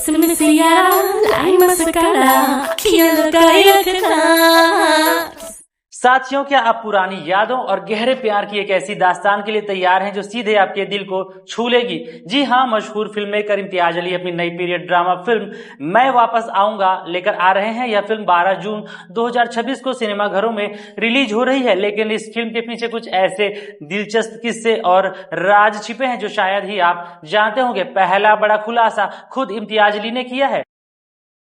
Bersama saya lain masa kala Kian kaya kena। साथियों, क्या आप पुरानी यादों और गहरे प्यार की एक ऐसी दास्तान के लिए तैयार हैं जो सीधे आपके दिल को छू लेगी? जी हाँ, मशहूर फिल्म मेकर इम्तियाज अली अपनी नई पीरियड ड्रामा फिल्म मैं वापस आऊंगा लेकर आ रहे हैं। यह फिल्म 12 जून 2026 को सिनेमाघरों में रिलीज हो रही है, लेकिन इस फिल्म के पीछे कुछ ऐसे दिलचस्प किस्से और राज छिपे हैं जो शायद ही आप जानते होंगे। पहला बड़ा खुलासा खुद इम्तियाज अली ने किया है।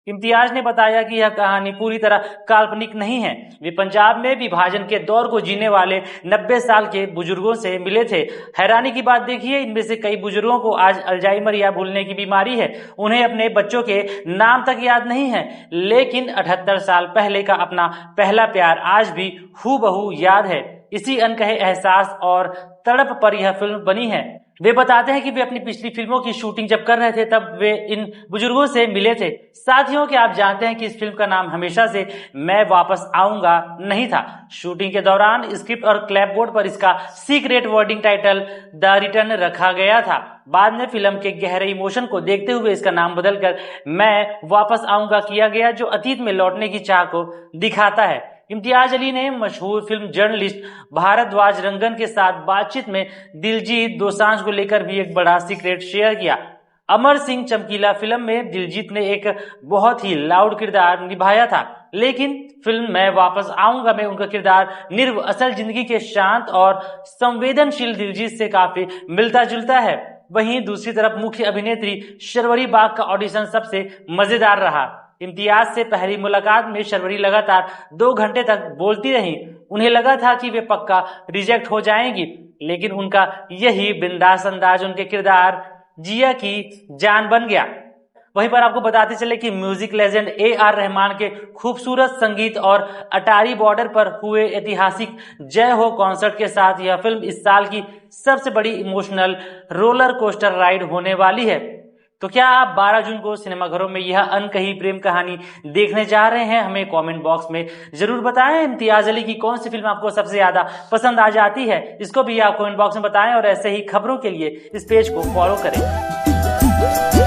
इम्तियाज ने बताया कि यह कहानी पूरी तरह काल्पनिक नहीं है। वे पंजाब में विभाजन के दौर को जीने वाले 90 साल के बुजुर्गों से मिले थे। हैरानी की बात देखिए, इनमें से कई बुजुर्गों को आज अल्जाइमर या भूलने की बीमारी है। उन्हें अपने बच्चों के नाम तक याद नहीं है, लेकिन 78 साल पहले का अपना पहला प्यार आज भी हूबहू याद है। इसी अनकहे एहसास और तड़प पर यह फिल्म बनी है। वे बताते हैं कि वे अपनी पिछली फिल्मों की शूटिंग जब कर रहे थे तब वे इन बुजुर्गों से मिले थे। साथियों, क्या आप जानते हैं कि इस फिल्म का नाम हमेशा से मैं वापस आऊंगा नहीं था। शूटिंग के दौरान स्क्रिप्ट और क्लैपबोर्ड पर इसका secret wording title the return रखा गया था। बाद में फिल्म के गहरे इमोशन को देखते हुए इसका नाम बदलकर मैं वापस आऊंगा किया गया, जो अतीत में लौटने की चाह को दिखाता है। इम्तियाज अली ने मशहूर फिल्म जर्नलिस्ट भारद्वाज रंगन के साथ बातचीत में दिलजीत दोसांझ को लेकर भी एक बड़ा सीक्रेट शेयर किया। अमर सिंह चमकीला फिल्म में दिलजीत ने एक बहुत ही लाउड किरदार निभाया था, लेकिन फिल्म मैं वापस आऊंगा में उनका किरदार निर्व असल जिंदगी के शांत और संवेदनशील दिलजीत से काफी मिलता जुलता है। वहीं दूसरी तरफ मुख्य अभिनेत्री शर्वरी बाग का ऑडिशन सबसे मजेदार रहा। इम्तियाज से पहली मुलाकात में शर्वरी लगातार 2 घंटे तक बोलती रही। उन्हें लगा था कि वे पक्का रिजेक्ट हो जाएंगी, लेकिन उनका यही बिंदास अंदाज उनके किरदार जिया की जान बन गया। वहीं पर आपको बताते चले कि म्यूजिक लेजेंड AR रहमान के खूबसूरत संगीत और अटारी बॉर्डर पर हुए ऐतिहासिक जय हो कॉन्सर्ट के साथ यह फिल्म इस साल की सबसे बड़ी इमोशनल रोलर कोस्टर राइड होने वाली है। तो क्या आप 12 जून को सिनेमाघरों में यह अनकही प्रेम कहानी देखने जा रहे हैं? हमें कमेंट बॉक्स में जरूर बताएं। इम्तियाज अली की कौन सी फिल्म आपको सबसे ज्यादा पसंद आ जाती है, इसको भी आप कमेंट बॉक्स में बताएं और ऐसे ही खबरों के लिए इस पेज को फॉलो करें।